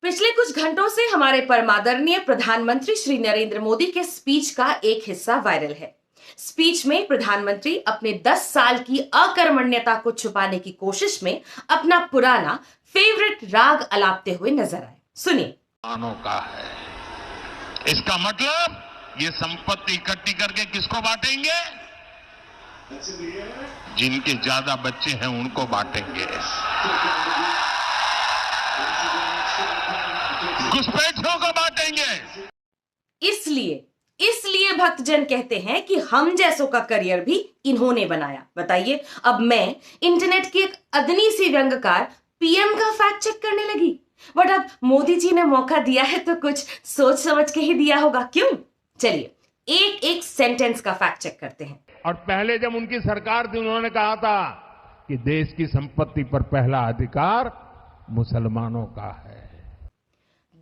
पिछले कुछ घंटों से हमारे परमादरणीय प्रधानमंत्री श्री नरेंद्र मोदी के स्पीच का एक हिस्सा वायरल है। स्पीच में प्रधानमंत्री अपने 10 साल की अकर्मण्यता को छुपाने की कोशिश में अपना पुराना फेवरेट राग अलापते हुए नजर आए। सुनिए। का है, इसका मतलब ये संपत्ति इकट्ठी करके किसको बांटेंगे? जिनके ज्यादा बच्चे हैं उनको बांटेंगे, घुसपैठियों को बांटेंगे। इसलिए भक्तजन कहते हैं कि हम जैसों का करियर भी इन्होंने बनाया। बताइए, अब मैं इंटरनेट की एक अदनी सी व्यंग्यकार पीएम का फैक्ट चेक करने लगी। बट अब मोदी जी ने मौका दिया है तो कुछ सोच समझ के ही दिया होगा, क्यों? चलिए एक एक सेंटेंस का फैक्ट चेक करते हैं। और पहले जब उनकी सरकार थी उन्होंने कहा था कि देश की संपत्ति पर पहला अधिकार मुसलमानों का है।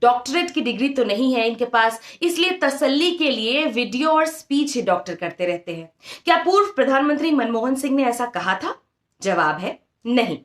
डॉक्टरेट की डिग्री तो नहीं है इनके पास, इसलिए तसल्ली के लिए वीडियो और स्पीच ही डॉक्टर करते रहते हैं। क्या पूर्व प्रधानमंत्री मनमोहन सिंह ने ऐसा कहा था? जवाब है नहीं।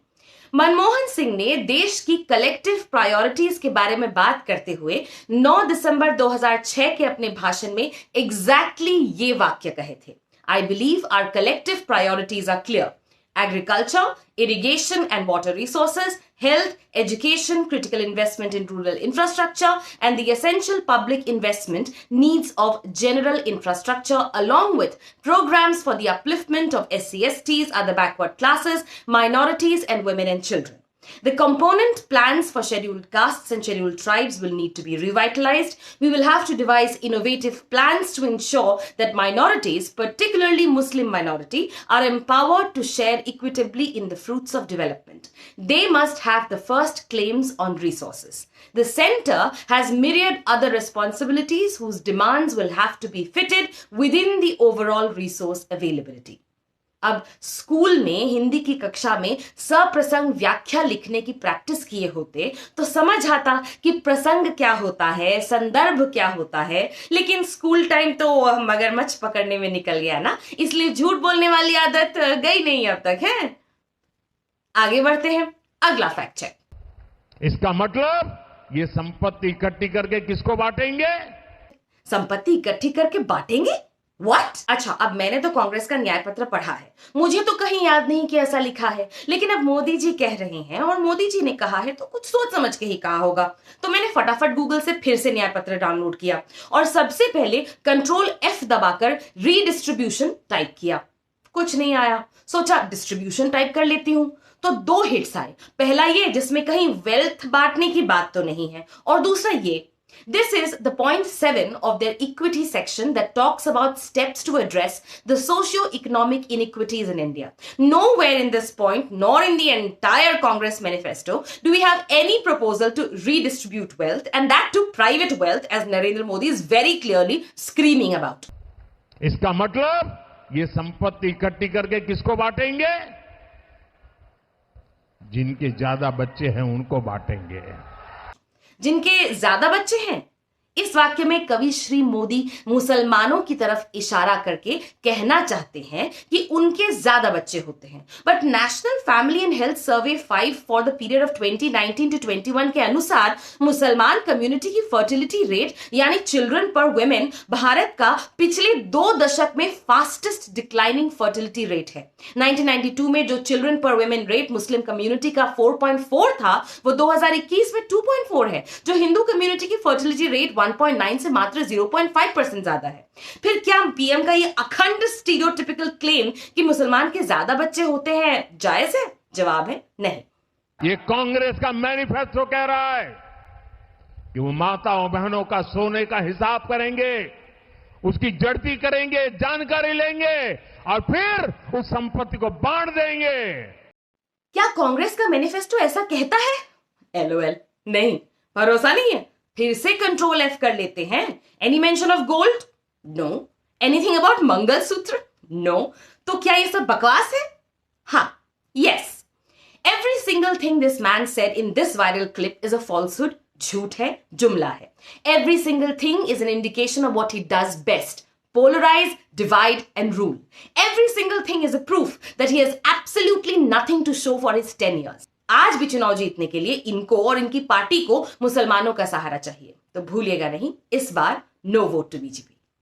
मनमोहन सिंह ने देश की कलेक्टिव प्रायोरिटीज के बारे में बात करते हुए 9 दिसंबर 2006 के अपने भाषण में एग्जैक्टली ये वाक्य कहे थे। I believe our collective priorities are clear: agriculture, irrigation and water resources, health, education, critical investment in rural infrastructure, and the essential public investment needs of general infrastructure, along with programs for the upliftment of SC/STs, other backward classes, minorities, and women and children. The component plans for scheduled castes and scheduled tribes will need to be revitalized. We will have to devise innovative plans to ensure that minorities, particularly Muslim minority, are empowered to share equitably in the fruits of development. They must have the first claims on resources. The center has myriad other responsibilities whose demands will have to be fitted within the overall resource availability. अब school में हिंदी की कक्षा में सप्रसंग व्याख्या लिखने की practice किए होते तो समझ आता कि प्रसंग क्या होता है, संदर्भ क्या होता है। लेकिन स्कूल टाइम तो मगरमच्छ पकड़ने में निकल गया ना, इसलिए झूठ बोलने वाली आदत गई नहीं अब तक है। आगे बढ़ते हैं, अगला फैक्ट चेक। इसका मतलब ये संपत्ति इकट्ठी करके किसको बांटेंगे? संपत्ति इकट्ठी करके बांटेंगे? What? अच्छा, अब मैंने तो कांग्रेस का न्याय पत्र पढ़ा है, मुझे तो कहीं याद नहीं कि ऐसा लिखा है। लेकिन अब मोदी जी कह रहे हैं और मोदी जी ने कहा है तो कुछ सोच समझ के ही कहा होगा। तो मैंने फटाफट गूगल से फिर से न्याय पत्र डाउनलोड किया और सबसे पहले कंट्रोल F दबाकर रीडिस्ट्रीब्यूशन टाइप किया। कुछ नहीं आया। सोचा डिस्ट्रीब्यूशन टाइप कर लेती हूं, तो 2 हिट्स आए। पहला ये जिसमें कहीं वेल्थ बांटने की बात तो नहीं है, और दूसरा ये This is the point 7 of their equity section that talks about steps to address the socio-economic inequities in India. Nowhere in this point, nor in the entire Congress manifesto, do we have any proposal to redistribute wealth, and that too private wealth, as Narendra Modi is very clearly screaming about. इसका मतलब ये संपत्ति इकट्ठी करके किसको बांटेंगे? जिनके ज्यादा बच्चे हैं उनको बांटेंगे। जिनके ज्यादा बच्चे हैं? इस वाक्य में कवि श्री मोदी मुसलमानों की तरफ इशारा करके कहना चाहते हैं कि उनके ज्यादा बच्चे होते हैं। But national family and health survey 5 for the period of 2019 to 21 के अनुसार मुसलमान कम्युनिटी की फर्टिलिटी रेट यानी चिल्ड्रन पर वुमेन भारत का पिछले 2 दशक में फास्टेस्ट डिक्लाइनिंग फर्टिलिटी रेट है। 1992 में जो चिल्ड्रन पर वुमेन रेट मुस्लिम कम्युनिटी का 4.4 था, वो 2021 में 2.4 है। जो हिंदू कम्युनिटी की फर्टिलिटी रेट 1.9 से मात्र 0.5% ज्यादा है। फिर क्या पीएम का ये अखंड स्टीरियोटिपिकल क्लेम कि मुसलमान के ज्यादा बच्चे होते हैं जायज है? जवाब है नहीं। ये कांग्रेस का मैनिफेस्टो कह रहा है कि वो माताओं बहनों का सोने का हिसाब करेंगे, उसकी जड़ती करेंगे, जानकारी लेंगे और फिर उस संपत्ति को बांट देंगे। क्या कांग्रेस का मैनिफेस्टो ऐसा कहता है? LOL, नहीं, भरोसा नहीं है। फिर से कंट्रोल F कर लेते हैं। Any mention of gold? No. Anything about mangalsutra? No. तो क्या ये सब बकवास है? हाँ, yes. Every single thing this man said in this viral clip is a falsehood. झूठ है, जुमला है। Every single thing is an indication of what he does best: polarize, divide, and rule. Every single thing is a proof that he has absolutely nothing to show for his 10 years. आज भी चुनाव जीतने के लिए इनको और इनकी party को मुसलमानों का सहारा चाहिए। तो भूलिएगा नहीं, इस बार नो वोट टू बीजेपी।